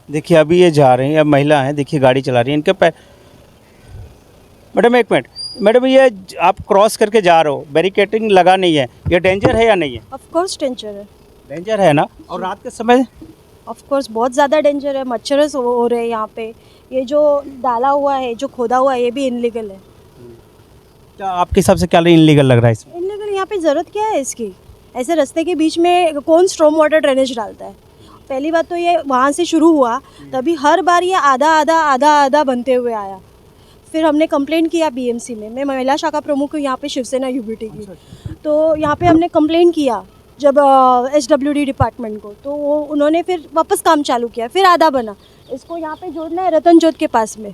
देखिए अभी ये जा रही हैं, अब महिला हैं, देखिए गाड़ी चला रही हैं, इनके पैर। मैडम एक मिनट, मैडम ये आप क्रॉस करके जा रहे हो, बैरिकेटिंग लगा नहीं है, ये डेंजर है या नहीं है? ऑफ कोर्स डेंजर है। डेंजर है ना। और रात के समय ऑफ कोर्स बहुत ज़्यादा डेंजर है। मच्छर हो रहे हैं यहाँ पे। ये जो डाला हुआ है, जो खोदा हुआ है, ये भी इनलीगल है। क्या आपके हिसाब से क्या इनलीगल लग रहा है इसमें? इनलीगल यहाँ पे ज़रूरत क्या है इसकी? ऐसे रास्ते के बीच में कौन स्ट्रॉम वाटर ड्रेनेज डालता है? पहली बात तो ये वहाँ से शुरू हुआ, तभी हर बार ये आधा आधा आधा आधा बनते हुए आया। फिर हमने कंप्लेंट किया बीएमसी में। मैं महिला शाखा प्रमुख हूँ यहाँ पे शिवसेना यूबीटी की। तो यहाँ पे हमने कंप्लेंट किया जब एसडब्ल्यूडी डिपार्टमेंट को, तो उन्होंने फिर वापस काम चालू किया, फिर आधा बना। इसको यहाँ पे जोड़ना है रतन जोत के पास में।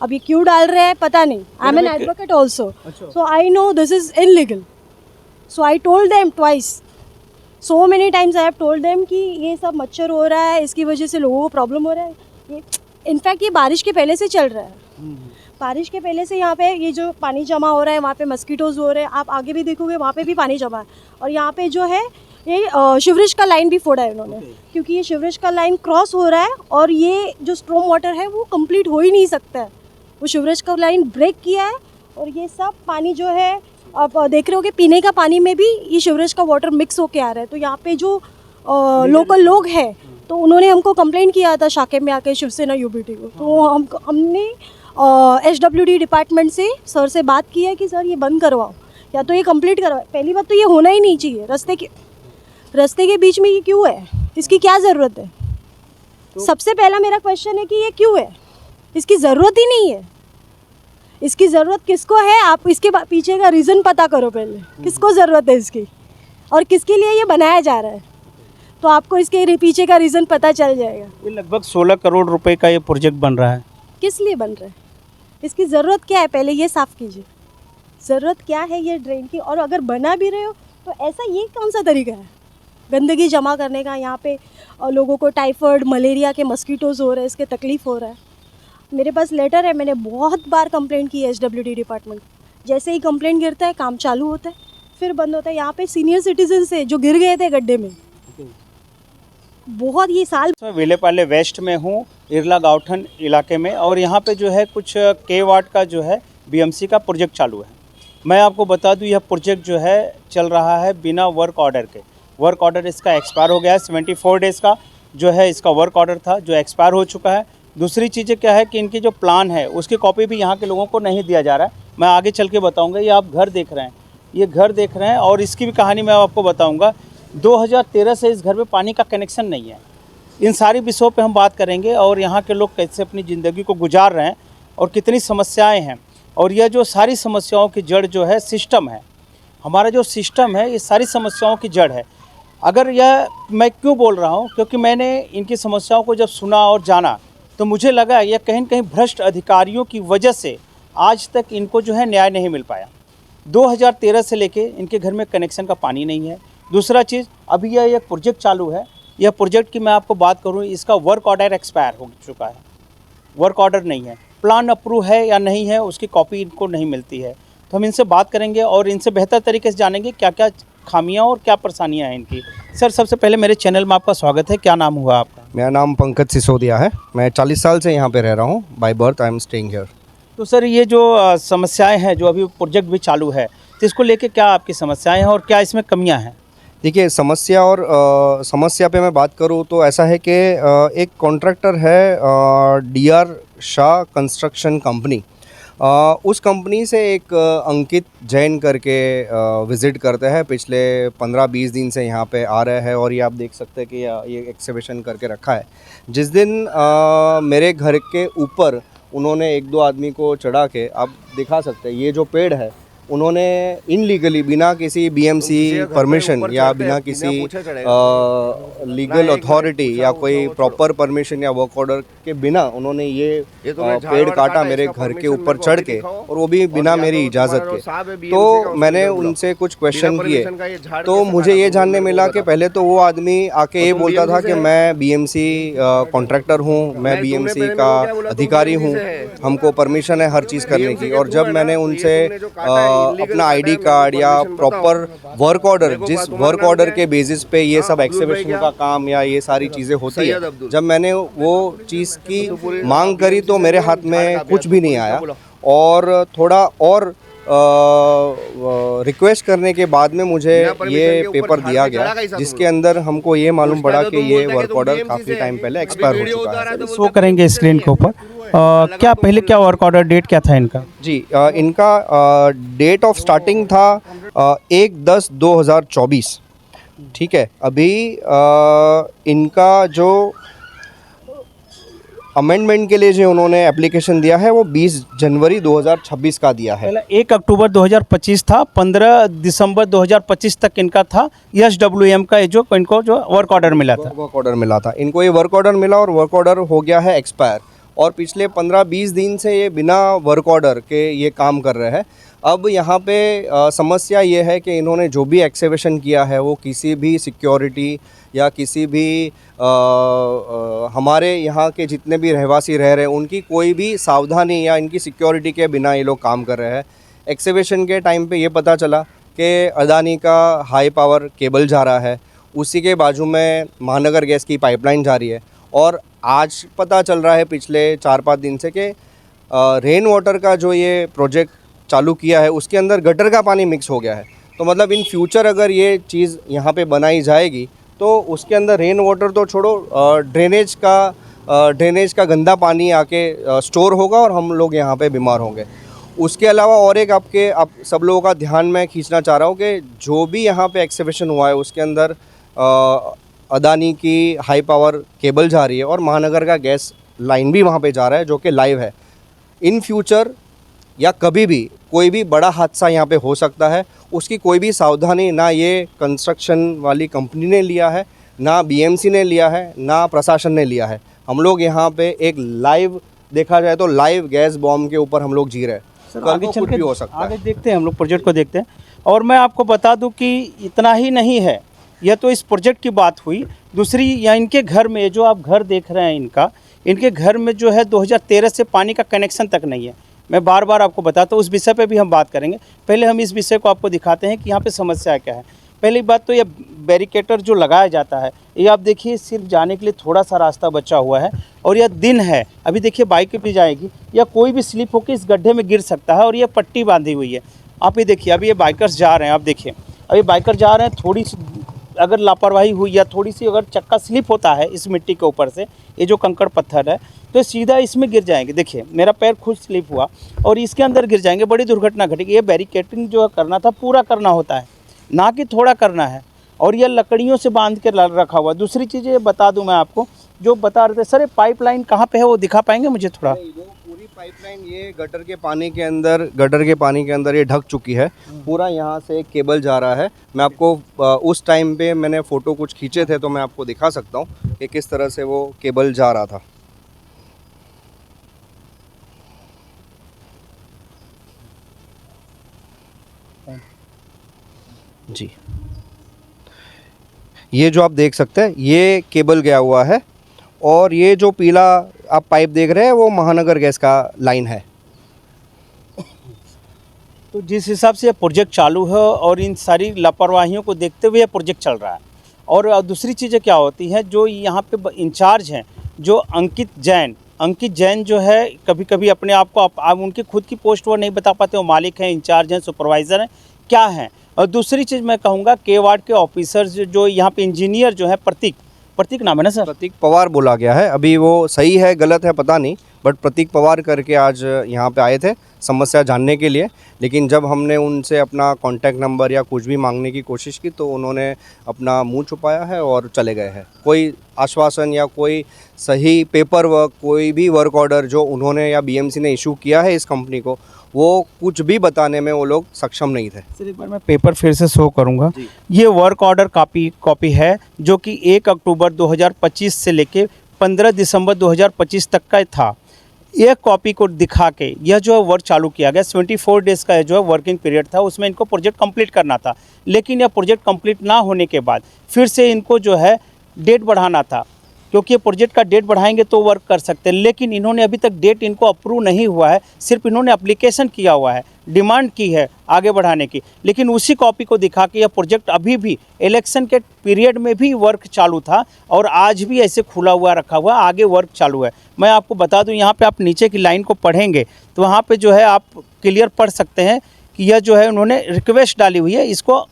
अब ये क्यों डाल रहे हैं पता नहीं। I am an advocate also, so I know this is illegal. So I told them twice, so many times I have told them कि ये सब मच्छर हो रहा है, इसकी वजह से लोगों को प्रॉब्लम हो रहा है। ये इनफैक्ट ये बारिश के पहले से चल रहा है। बारिश के पहले से यहाँ पे ये जो पानी जमा हो रहा है, वहाँ पे मस्कीटोज हो रहे हैं। आप आगे भी देखोगे वहाँ पे भी पानी जमा है। और यहाँ पे जो है ये शिवरिश का लाइन भी फोड़ा है इन्होंने, क्योंकि ये शिवरिश का लाइन क्रॉस हो रहा है और ये जो स्ट्रॉम वाटर है वो कंप्लीट हो ही नहीं सकता है। वो शिवरिश का लाइन ब्रेक किया है और ये सब पानी जो है आप देख रहे हो कि पीने का पानी में भी ये शिवरिश का वाटर मिक्स होके आ रहा है। तो यहाँ पे जो लोकल लोग हैं, तो उन्होंने हमको कंप्लेंट किया था शाखे में आके शिवसेना यूबीटी को। तो हमने एसडब्ल्यूडी डिपार्टमेंट से सर से बात की है कि सर ये बंद करवाओ या तो ये कंप्लीट करवाओ। पहली बात तो ये होना ही नहीं चाहिए। रास्ते के बीच में ये क्यों है? इसकी क्या ज़रूरत है? सबसे पहला मेरा क्वेश्चन है कि ये क्यों है? इसकी ज़रूरत ही नहीं है। इसकी ज़रूरत किसको है? आप इसके पीछे का रीज़न पता करो पहले, किसको ज़रूरत है इसकी और किसके लिए ये बनाया जा रहा है, तो आपको इसके पीछे का रीज़न पता चल जाएगा। ये लगभग 16 करोड़ रुपए का ये प्रोजेक्ट बन रहा है। किस लिए बन रहा है? इसकी ज़रूरत क्या है? पहले ये साफ़ कीजिए, ज़रूरत क्या है ये ड्रेन की। और अगर बना भी रहे हो तो ऐसा ये कौन सा तरीका है गंदगी जमा करने का? यहाँ पे लोगों को टाइफाइड मलेरिया के मस्कीटोज़ हो रहे हैं, इसके तकलीफ़ हो रहा है। मेरे पास लेटर है, मैंने बहुत बार कंप्लेंट की है एसडब्ल्यूडी डिपार्टमेंट। जैसे ही कंप्लेंट गिरता है काम चालू होता है, फिर बंद होता है। यहाँ पे सीनियर सिटीजन से जो गिर गए थे गड्ढे में, बहुत ये साल। मैं विलेपाले वेस्ट में हूँ, इरला गाउठन इलाके में, और यहाँ पे जो है कुछ के वाट का जो है बीएमसी का प्रोजेक्ट चालू है। मैं आपको बता दूँ यह प्रोजेक्ट जो है चल रहा है बिना वर्क ऑर्डर के। वर्क ऑर्डर इसका एक्सपायर हो गया है। 74 डेज़ का जो है इसका वर्क ऑर्डर था, जो एक्सपायर हो चुका है। दूसरी चीज़ें क्या है कि इनकी जो प्लान है उसकी कॉपी भी यहाँ के लोगों को नहीं दिया जा रहा है। मैं आगे चल के बताऊँगा। ये आप घर देख रहे हैं, ये घर देख रहे हैं, और इसकी भी कहानी मैं आपको बताऊँगा। 2013 से इस घर में पानी का कनेक्शन नहीं है। इन सारी विषयों पे हम बात करेंगे और यहाँ के लोग कैसे अपनी ज़िंदगी को गुजार रहे हैं और कितनी समस्याएं हैं। और यह जो सारी समस्याओं की जड़ जो है सिस्टम है, हमारा जो सिस्टम है ये सारी समस्याओं की जड़ है। अगर यह मैं क्यों बोल रहा हूँ, क्योंकि मैंने इनकी समस्याओं को जब सुना और जाना तो मुझे लगा यह कहीं न कहीं भ्रष्ट अधिकारियों की वजह से आज तक इनको जो है न्याय नहीं मिल पाया। 2013 से लेके इनके घर में कनेक्शन का पानी नहीं है। दूसरा चीज़, अभी यह एक प्रोजेक्ट चालू है। यह प्रोजेक्ट की मैं आपको बात करूं, इसका वर्क ऑर्डर एक्सपायर हो चुका है। वर्क ऑर्डर नहीं है, प्लान अप्रूव है या नहीं है उसकी कॉपी इनको नहीं मिलती है। तो हम इनसे बात करेंगे और इनसे बेहतर तरीके से जानेंगे क्या क्या खामियां और क्या परेशानियां हैं इनकी। सर सबसे पहले मेरे चैनल में आपका स्वागत है। क्या नाम हुआ आपका? मेरा नाम पंकज सिसोदिया है। मैं 40 साल से यहाँ पे रह रहा हूँ। By birth I am staying here. तो सर ये जो समस्याएं हैं, जो अभी प्रोजेक्ट भी चालू है, तो इसको लेके क्या आपकी समस्याएं हैं और क्या इसमें कमियां हैं? देखिए, समस्या पे मैं बात करूँ तो ऐसा है कि एक कॉन्ट्रैक्टर है DR शाह कंस्ट्रक्शन कंपनी। उस कंपनी से एक अंकित जैन करके विज़िट करते हैं। पिछले 15-20 दिन से यहाँ पे आ रहे हैं और ये आप देख सकते हैं कि ये एक्सिबिशन करके रखा है। जिस दिन मेरे घर के ऊपर उन्होंने 1-2 आदमी को चढ़ा के, आप दिखा सकते हैं, ये जो पेड़ है उन्होंने इनलीगली बिना किसी बीएमसी परमिशन या बिना किसी लीगल अथॉरिटी या कोई प्रॉपर परमिशन या वर्क ऑर्डर के बिना उन्होंने ये पेड़ काटा मेरे घर के ऊपर चढ़ के, और वो भी बिना मेरी इजाज़त के। तो मैंने उनसे कुछ क्वेश्चन किए तो मुझे ये जानने मिला कि पहले तो वो आदमी आके ये बोलता था कि मैं बीएमसी कॉन्ट्रैक्टर हूँ, मैं बीएमसी का अधिकारी हूँ, हमको परमिशन है हर चीज़ करने की। और जब मैंने उनसे अपना आईडी कार्ड या प्रॉपर वर्क ऑर्डर, जिस वर्क ऑर्डर के बेसिस पे ये सब एक्सीबिशन का काम या ये सारी चीज़ें होती है, जब मैंने वो चीज़ की मांग करी तो मेरे हाथ में कुछ भी नहीं आया, और थोड़ा और रिक्वेस्ट करने के बाद में मुझे ये पेपर दिया गया, जिसके अंदर हमको ये मालूम पड़ा कि ये वर्क ऑर्डर काफ़ी टाइम पहले एक्सपायर हो चुका है। शो करेंगे स्क्रीन के ऊपर। क्या पहले क्या वर्क ऑर्डर डेट क्या था इनका? जी, इनका डेट ऑफ स्टार्टिंग था 1/10/2024। ठीक है, अभी इनका जो अमेंडमेंट के लिए जो उन्होंने एप्लीकेशन दिया है वो 20 जनवरी 2026 का दिया है। पहले 1 अक्टूबर 2025 था, 15 दिसंबर 2025 तक इनका था SWM का जो इनको जो वर्क ऑर्डर मिला था। वर्क ऑर्डर मिला था इनको, ये वर्क ऑर्डर मिला और वर्क ऑर्डर हो गया है एक्सपायर, और पिछले 15-20 दिन से ये बिना वर्क ऑर्डर के ये काम कर रहे हैं। अब यहाँ पे समस्या ये है कि इन्होंने जो भी एक्सीबिशन किया है वो किसी भी सिक्योरिटी या किसी भी हमारे यहाँ के जितने भी रहवासी रह रहे हैं उनकी कोई भी सावधानी या इनकी सिक्योरिटी के बिना ये लोग काम कर रहे हैं। एक्सीबिशन के टाइम पे ये पता चला कि अदानी का हाई पावर केबल जा रहा है, उसी के बाजू में महानगर गैस की पाइपलाइन जा रही है, और आज पता चल रहा है पिछले 4-5 दिन से कि रेन वाटर का जो ये प्रोजेक्ट चालू किया है उसके अंदर गटर का पानी मिक्स हो गया है। तो मतलब इन फ्यूचर अगर ये चीज़ यहाँ पे बनाई जाएगी तो उसके अंदर रेन वाटर तो छोड़ो, ड्रेनेज का गंदा पानी आके स्टोर होगा और हम लोग यहाँ पे बीमार होंगे। उसके अलावा और एक आप सब लोगों का ध्यान मैं खींचना चाह रहा हूँ कि जो भी यहाँ पे एक्सीबिशन हुआ है उसके अंदर अदानी की हाई पावर केबल जा रही है और महानगर का गैस लाइन भी वहाँ पे जा रहा है जो कि लाइव है। इन फ्यूचर या कभी भी कोई भी बड़ा हादसा यहाँ पे हो सकता है, उसकी कोई भी सावधानी ना ये कंस्ट्रक्शन वाली कंपनी ने लिया है, ना बीएमसी ने लिया है, ना प्रशासन ने लिया है। हम लोग यहाँ पे एक लाइव, देखा जाए तो लाइव गैस बॉम्ब के ऊपर हम लोग जी रहे हैं। सर आगे चल कुछ के भी हो सकता है। आगे देखते हैं, हम लोग प्रोजेक्ट को देखते हैं। और मैं आपको बता दूं कि इतना ही नहीं है, यह तो इस प्रोजेक्ट की बात हुई। दूसरी, या इनके घर में जो आप घर देख रहे हैं इनके घर में जो है 2013 से पानी का कनेक्शन तक नहीं है। मैं बार बार आपको बताता हूँ, उस विषय पे भी हम बात करेंगे। पहले हम इस विषय को आपको दिखाते हैं कि यहाँ पे समस्या क्या है। पहली बात तो ये बैरिकेटर जो लगाया जाता है, ये आप देखिए सिर्फ जाने के लिए थोड़ा सा रास्ता बचा हुआ है, और यह दिन है। अभी देखिए बाइक भी जाएगी या कोई भी स्लिप होकर इस गड्ढे में गिर सकता है, और ये पट्टी बांधी हुई है। आप ये देखिए, अभी ये बाइकर्स जा रहे हैं, आप देखिए अभी बाइकर जा रहे हैं। थोड़ी सी अगर लापरवाही हुई या थोड़ी सी अगर चक्का स्लिप होता है इस मिट्टी के ऊपर से, ये जो कंकड़ पत्थर है, तो सीधा इसमें गिर जाएंगे। देखिए मेरा पैर खुद स्लिप हुआ और इसके अंदर गिर जाएंगे, बड़ी दुर्घटना घटेगी। ये बैरिकेटिंग जो करना था पूरा करना होता है, ना कि थोड़ा करना है, और ये लकड़ियों से बांध के रखा हुआ। दूसरी चीज़ ये बता दूं मैं आपको, जो बता रहे थे सर, ये पाइपलाइन कहाँ पे है वो दिखा पाएंगे मुझे थोड़ा? वो पूरी पाइपलाइन ये गटर के पानी के अंदर ये ढक चुकी है। पूरा यहाँ से एक केबल जा रहा है। मैं आपको उस टाइम पे मैंने फ़ोटो कुछ खींचे थे तो मैं आपको दिखा सकता हूँ कि किस तरह से वो केबल जा रहा था। जी, ये जो आप देख सकते हैं ये केबल गया हुआ है, और ये जो पीला आप पाइप देख रहे हैं वो महानगर गैस का लाइन है। तो जिस हिसाब से ये प्रोजेक्ट चालू है और इन सारी लापरवाहियों को देखते हुए ये प्रोजेक्ट चल रहा है। और दूसरी चीज़ें क्या होती हैं, जो यहाँ पे इंचार्ज हैं, जो अंकित जैन जो है, कभी कभी अपने आप को आप उनकी खुद की पोस्ट वो नहीं बता पाते, वो मालिक हैं, इंचार्ज हैं, सुपरवाइज़र हैं, क्या हैं। और दूसरी चीज़ मैं कहूँगा, के वार्ड के ऑफिसर्स जो यहाँ पे इंजीनियर जो है, प्रतीक नाम है ना सर? प्रतीक पवार बोला गया है, अभी वो सही है गलत है पता नहीं, बट प्रतीक पवार करके आज यहाँ पे आए थे समस्या जानने के लिए। लेकिन जब हमने उनसे अपना कॉन्टैक्ट नंबर या कुछ भी मांगने की कोशिश की तो उन्होंने अपना मुंह छुपाया है और चले गए हैं। कोई आश्वासन या कोई सही पेपर वर्क, कोई भी वर्क ऑर्डर जो उन्होंने या बीएमसी ने इशू किया है इस कंपनी को, वो कुछ भी बताने में वो लोग सक्षम नहीं थे। सर एक बार मैं पेपर फिर से शो करूँगा। ये वर्क ऑर्डर कॉपी है जो कि 1 अक्टूबर 2025 से लेके 15 दिसंबर 2025 तक का था। एक कॉपी को दिखा के यह जो है वर्क चालू किया गया। 24 डेज़ का जो है वर्किंग पीरियड था, उसमें इनको प्रोजेक्ट कंप्लीट करना था। लेकिन यह प्रोजेक्ट कंप्लीट ना होने के बाद फिर से इनको जो है डेट बढ़ाना था, क्योंकि ये प्रोजेक्ट का डेट बढ़ाएंगे तो वर्क कर सकते हैं। लेकिन इन्होंने अभी तक डेट इनको अप्रूव नहीं हुआ है, सिर्फ इन्होंने एप्लीकेशन किया हुआ है, डिमांड की है आगे बढ़ाने की, लेकिन उसी कॉपी को दिखा के यह प्रोजेक्ट अभी भी इलेक्शन के पीरियड में भी वर्क चालू था और आज भी ऐसे खुला हुआ रखा हुआ, आगे वर्क चालू है। मैं आपको बता दूं, यहाँ पे आप नीचे की लाइन को पढ़ेंगे तो वहाँ पे जो है आप क्लियर पढ़ सकते हैं कि यह जो है उन्होंने रिक्वेस्ट डाली हुई है इसको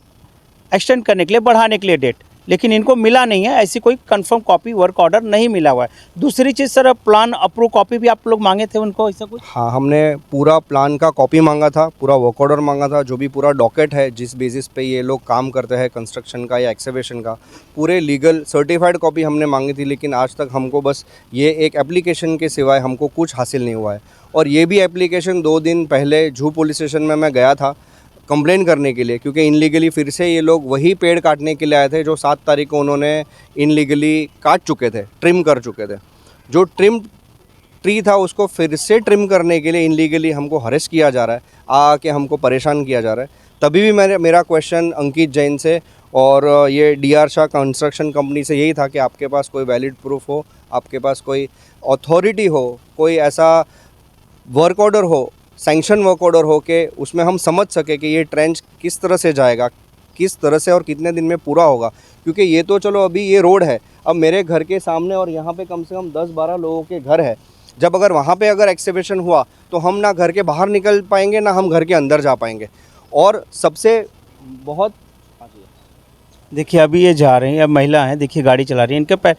एक्सटेंड करने के लिए, बढ़ाने के लिए डेट, लेकिन इनको मिला नहीं है, ऐसी कोई कंफर्म कॉपी वर्क ऑर्डर नहीं मिला हुआ है। दूसरी चीज़ सर, प्लान अप्रूव कॉपी भी आप लोग मांगे थे उनको, ऐसा कुछ? हाँ, हमने पूरा प्लान का कॉपी मांगा था, पूरा वर्क ऑर्डर मांगा था, जो भी पूरा डॉकेट है जिस बेसिस पे ये लोग काम करते हैं कंस्ट्रक्शन का या एक्सकेवेशन का, पूरे लीगल सर्टिफाइड कॉपी हमने मांगी थी। लेकिन आज तक हमको बस ये एक एप्लीकेशन के सिवाय हमको कुछ हासिल नहीं हुआ है। और ये भी एप्लीकेशन 2 दिन पहले जूहू पुलिस स्टेशन में मैं गया था कंप्लेन करने के लिए, क्योंकि इनलीगली फिर से ये लोग वही पेड़ काटने के लिए आए थे जो 7 तारीख को उन्होंने इनलीगली काट चुके थे, ट्रिम कर चुके थे। जो ट्रिम ट्री था उसको फिर से ट्रिम करने के लिए इनलीगली हमको हरेस किया जा रहा है, आके हमको परेशान किया जा रहा है। तभी भी मेरा क्वेश्चन अंकित जैन से और ये DR शाह कंस्ट्रक्शन कंपनी से यही था कि आपके पास कोई वैलिड प्रूफ हो, आपके पास कोई अथॉरिटी हो, कोई ऐसा वर्क ऑर्डर हो, सैंक्शन वर्क ऑर्डर हो के उसमें हम समझ सके कि ये ट्रेंच किस तरह से जाएगा, किस तरह से और कितने दिन में पूरा होगा। क्योंकि ये तो चलो अभी ये रोड है, अब मेरे घर के सामने और यहाँ पे कम से कम 10-12 लोगों के घर है। जब अगर वहाँ पे अगर एक्सकेवेशन हुआ तो हम ना घर के बाहर निकल पाएंगे, ना हम घर के अंदर जा पाएंगे। और सबसे बहुत देखिए अभी ये जा रही हैं, अब महिला हैं, देखिए गाड़ी चला रही हैं, इनके पैर।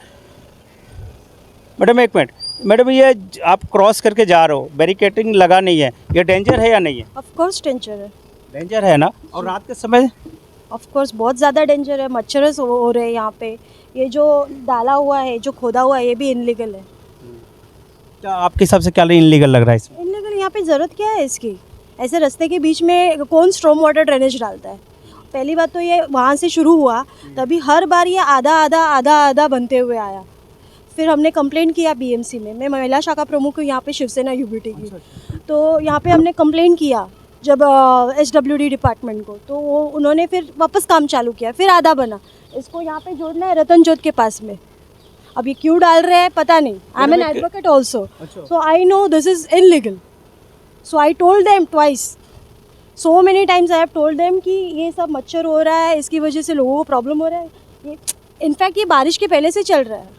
मैडम एक मिनट, मैडम ये आप क्रॉस करके जा रहे हो, बैरिकेडिंग लगा नहीं है, ये डेंजर है या नहीं है? ऑफ कोर्स डेंजर है, डेंजर है ना। और रात के समय ऑफ कोर्स बहुत ज़्यादा डेंजर है। मच्छर हो रहे हैं यहाँ पे। ये जो डाला हुआ है, जो खोदा हुआ है, ये भी इनलीगल है। क्या आपके हिसाब से क्या इनलीगल लग रहा है इसमें? इनलीगल यहाँ पे ज़रूरत क्या है इसकी? ऐसे रास्ते के बीच में कौन स्ट्रॉम वाटर ड्रेनेज डालता है? पहली बात तो ये वहाँ से शुरू हुआ, तभी हर बार ये आधा बनते हुए आया। फिर हमने कंप्लेंट किया BMC में। मैं महिला शाखा प्रमुख हूँ यहाँ पे शिवसेना UBT की। तो यहाँ पे हमने कंप्लेंट किया जब SWD डिपार्टमेंट को, तो वो उन्होंने फिर वापस काम चालू किया, फिर आधा बना। इसको यहाँ पे जोड़ना है रतन जोत के पास में। अब ये क्यों डाल रहे हैं पता नहीं। I am an advocate also, so I know this is illegal. So I told them twice, so many times I have told them कि ये सब मच्छर हो रहा है, इसकी वजह से लोगों को प्रॉब्लम हो रहा है। ये इनफैक्ट ये बारिश के पहले से चल रहा है।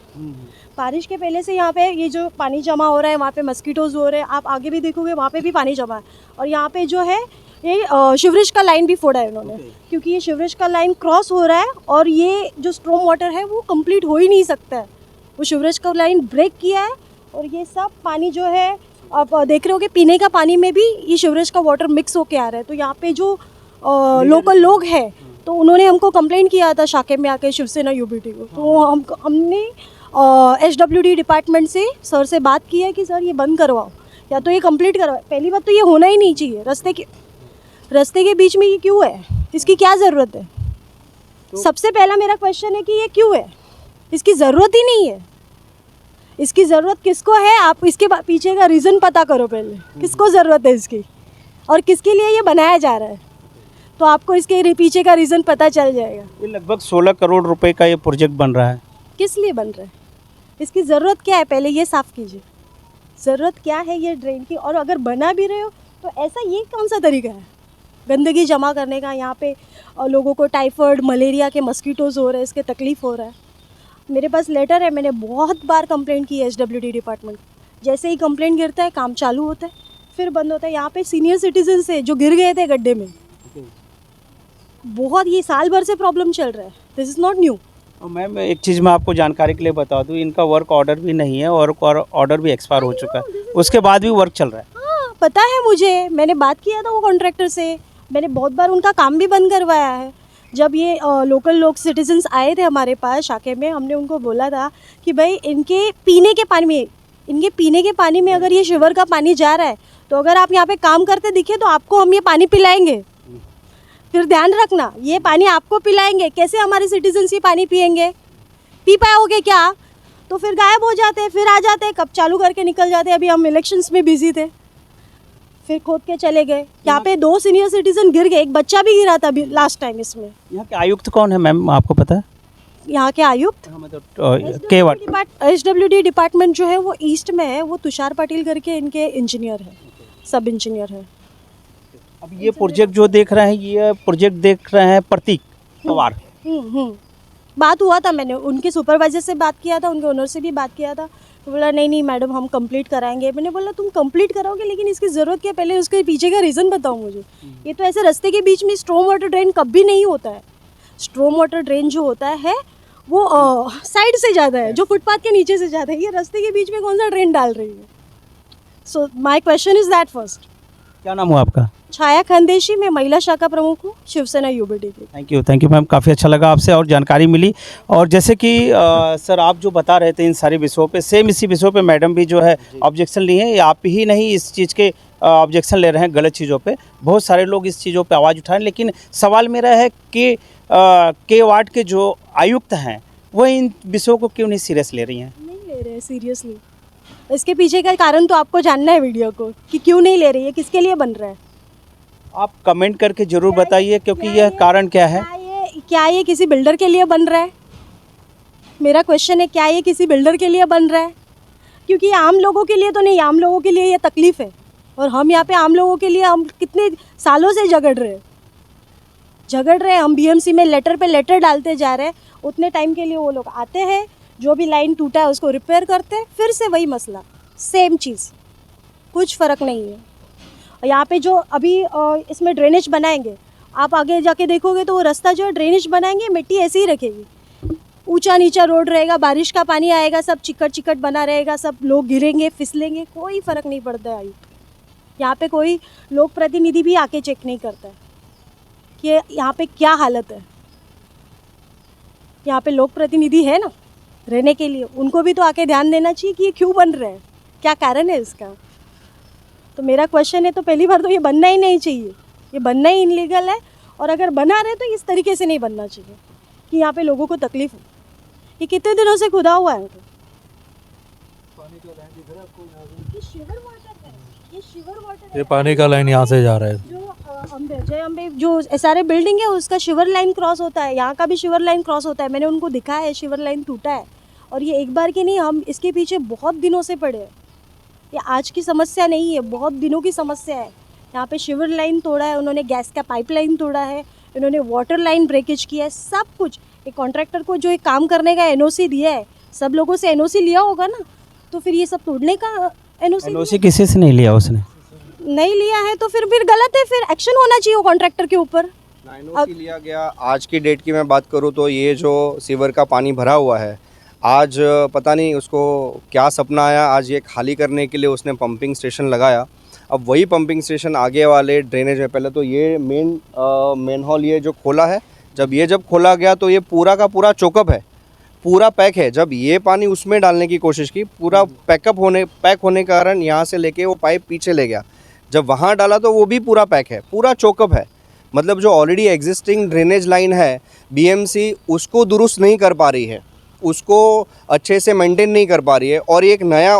बारिश के पहले से यहाँ पे ये जो पानी जमा हो रहा है, वहाँ पे मस्कीटोज़ हो रहे हैं। आप आगे भी देखोगे वहाँ पे भी पानी जमा है। और यहाँ पे जो है ये शिवरिज का लाइन भी फोड़ा है उन्होंने, क्योंकि ये शिवरिज का लाइन क्रॉस हो रहा है और ये जो स्ट्रॉम वाटर है वो कंप्लीट हो ही नहीं सकता है। वो शिवरिज का लाइन ब्रेक किया है और ये सब पानी जो है आप देख रहे हो कि पीने का पानी में भी ये शिवरिज का वाटर मिक्स होके आ रहा है। तो यहाँ पे जो लोकल लोग हैं, तो उन्होंने हमको कंप्लेंट किया था शाखे में आके शिवसेना UBT को। तो हमने SWD डिपार्टमेंट से सर से बात की है कि सर ये बंद करवाओ या तो ये कंप्लीट करवाओ। पहली बात तो ये होना ही नहीं चाहिए। रास्ते के बीच में ये क्यों है? इसकी क्या ज़रूरत है? सबसे पहला मेरा क्वेश्चन है कि ये क्यों है? इसकी ज़रूरत ही नहीं है। इसकी ज़रूरत किसको है? आप इसके पीछे का रीज़न पता करो पहले, किसको ज़रूरत है इसकी और किसके लिए ये बनाया जा रहा है, तो आपको इसके पीछे का रीज़न पता चल जाएगा। ये लगभग 16 करोड़ रुपए का ये प्रोजेक्ट बन रहा है। किस लिए बन रहा है? इसकी ज़रूरत क्या है? पहले ये साफ़ कीजिए, ज़रूरत क्या है ये ड्रेन की। और अगर बना भी रहे हो तो ऐसा ये कौन सा तरीका है गंदगी जमा करने का? यहाँ पे लोगों को टाइफाइड, मलेरिया के मस्कीटोज़ हो रहे हैं, इसके तकलीफ़ हो रहा है। मेरे पास लेटर है, मैंने बहुत बार कंप्लेंट की है SWD डिपार्टमेंट। जैसे ही कंप्लेंट गिरता है काम चालू होता है, फिर बंद होता है। यहाँ पे सीनियर सिटीजन से जो गिर गए थे गड्ढे में, बहुत ये साल भर से प्रॉब्लम चल रहा है। This is not new. और मैम एक चीज़ मैं आपको जानकारी के लिए बता दूं, इनका वर्क ऑर्डर भी नहीं है और ऑर्डर भी एक्सपायर हो चुका है, उसके बाद भी वर्क चल रहा है। हाँ पता है मुझे, मैंने बात किया था वो कॉन्ट्रैक्टर से, मैंने बहुत बार उनका काम भी बंद करवाया है। जब ये लोकल लोग सिटीजन्स आए थे हमारे पास शाखे में, हमने उनको बोला था कि भाई इनके पीने के पानी में अगर ये शिवर का पानी जा रहा है तो अगर आप यहाँ पे काम करते दिखे तो आपको हम ये पानी पिलाएंगे। फिर ध्यान रखना, ये पानी आपको पिलाएंगे, कैसे हमारे सिटीजन्स ये पानी पिएंगे? पी पाओगे क्या? तो फिर गायब हो जाते, फिर आ जाते, कब चालू करके निकल जाते। अभी हम इलेक्शंस में बिजी थे, फिर खोद के चले गए। यहाँ पे 2 सीनियर सिटीजन गिर गए, एक बच्चा भी गिरा था लास्ट टाइम इसमें। यहाँ के आयुक्त कौन है मैम, आपको पता है? यहाँ के आयुक्त SWD डिपार्टमेंट जो है वो ईस्ट में है, वो तुषार पाटिल करके इनके इंजीनियर है, सब इंजीनियर है। अब ये प्रोजेक्ट जो देख रहे हैं, ये प्रोजेक्ट देख रहे हैं प्रतीक पवार। बात हुआ था, मैंने उनके सुपरवाइजर से बात किया था, उनके ओनर से भी बात किया था। तो बोला नहीं नहीं मैडम हम कंप्लीट कराएंगे। मैंने बोला तुम कंप्लीट कराओगे लेकिन इसकी ज़रूरत क्या, पहले उसके पीछे का रीज़न बताओ मुझे। ये तो ऐसे रास्ते के बीच में स्ट्रॉम वाटर ड्रेन कभी नहीं होता है। स्ट्रॉम वाटर ड्रेन जो होता है वो साइड से ज़्यादा है, जो फुटपाथ के नीचे से ज़्यादा है। ये रास्ते के बीच में कौन सा ड्रेन डाल रही है? So my question is that first. क्या नाम हुआ आपका? छाया खानदेशी, मैं महिला शाखा प्रमुख हूँ शिवसेना यूबीटी की। थैंक यू मैम, काफ़ी अच्छा लगा आपसे और जानकारी मिली। और जैसे कि सर आप जो बता रहे थे इन सारे विषयों पे, सेम इसी विषयों पे मैडम भी जो है ऑब्जेक्शन ली है। आप ही नहीं इस चीज़ के ऑब्जेक्शन ले रहे हैं गलत चीज़ों पे, बहुत सारे लोग इस चीज़ों पे आवाज़ उठाएं। लेकिन सवाल मेरा है कि के वार्ड के जो आयुक्त हैं वह इन विषयों को क्यों नहीं सीरियस ले रही हैं? नहीं ले रहे हैं सीरियसली। इसके पीछे का कारण तो आपको जानना है वीडियो को, कि क्यों नहीं ले रही है, किसके लिए बन रहा है। आप कमेंट करके ज़रूर बताइए, क्योंकि यह कारण क्या है। क्या ये किसी बिल्डर के लिए बन रहा है? मेरा क्वेश्चन है, क्या ये किसी बिल्डर के लिए बन रहा है? क्योंकि आम लोगों के लिए तो नहीं, आम लोगों के लिए ये तकलीफ़ है। और हम यहाँ पे आम लोगों के लिए हम कितने सालों से झगड़ रहे हैं। हम बीएमसी में लेटर पे लेटर डालते जा रहे हैं। उतने टाइम के लिए वो लोग आते हैं, जो भी लाइन टूटा है उसको रिपेयर करते हैं, फिर से वही मसला, सेम चीज़, कुछ फ़र्क नहीं है। यहाँ पे जो अभी इसमें ड्रेनेज बनाएंगे, आप आगे जाके देखोगे तो वो रास्ता जो है ड्रेनेज बनाएंगे, मिट्टी ऐसे ही रखेगी, ऊंचा नीचा रोड रहेगा, बारिश का पानी आएगा, सब चिकट चिकट बना रहेगा, सब लोग गिरेंगे फिसलेंगे, कोई फ़र्क नहीं पड़ता है। यहाँ पे कोई लोक प्रतिनिधि भी आके चेक नहीं करता है कि यहाँ पे क्या हालत है। यहाँ पे लोक प्रतिनिधि है ना रहने के लिए, उनको भी तो आके ध्यान देना चाहिए कि ये क्यों बन रहा है, क्या कारण है इसका। तो मेरा क्वेश्चन है, तो पहली बार तो ये बनना ही नहीं चाहिए, ये बनना ही इनलीगल है। और अगर बना रहे तो इस तरीके से नहीं बनना चाहिए कि यहाँ पे लोगों को तकलीफ हो। ये कितने दिनों से खुदा हुआ है। ये पानी का लाइन यहाँ से जा रहा है। जो जय अम्बे जो SRA बिल्डिंग है उसका शिवर लाइन क्रॉस होता है, यहाँ का भी शिवर लाइन क्रॉस होता है। मैंने उनको दिखाया है, शिवर लाइन टूटा है। और ये एक बार की नहीं, हम इसके पीछे बहुत दिनों से पड़े हैं। ये आज की समस्या नहीं है, बहुत दिनों की समस्या है। यहाँ पे शिवर लाइन तोड़ा है उन्होंने, गैस का पाइपलाइन तोड़ा है, इन्होंने वाटर लाइन ब्रेकेज किया है, सब कुछ। एक कॉन्ट्रैक्टर को जो एक काम करने का NOC दिया है, सब लोगों से NOC लिया होगा ना, तो फिर ये सब तोड़ने का NOC किसी से नहीं लिया उसने? नहीं लिया है तो फिर गलत है, फिर एक्शन होना चाहिए वो कॉन्ट्रैक्टर के ऊपर। NOC लिया गया। आज की डेट की मैं बात करूँ तो ये जो सीवर का पानी भरा हुआ है, आज पता नहीं उसको क्या सपना आया, आज ये खाली करने के लिए उसने पंपिंग स्टेशन लगाया। अब वही पंपिंग स्टेशन आगे वाले ड्रेनेज में, पहले तो ये मेन हॉल ये जो खोला है, जब खोला गया तो ये पूरा का पूरा चोकअप है, पूरा पैक है। जब ये पानी उसमें डालने की कोशिश की, पूरा पैक होने के कारण यहाँ से लेके वो पाइप पीछे ले गया। जब वहाँ डाला तो वो भी पूरा पैक है, पूरा चोकअप है। मतलब जो ऑलरेडी एग्जिस्टिंग ड्रेनेज लाइन है, BMC उसको दुरुस्त नहीं कर पा रही है, उसको अच्छे से मेंटेन नहीं कर पा रही है, और एक नया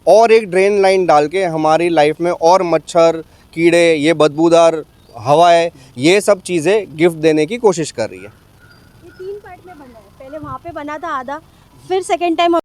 और एक ड्रेन लाइन डाल के हमारी लाइफ में और मच्छर, कीड़े, ये बदबूदार हवाएं, ये सब चीज़ें गिफ्ट देने की कोशिश कर रही है। ये 3 पार्ट में बना है, पहले वहाँ पे बना था आधा, फिर सेकेंड टाइम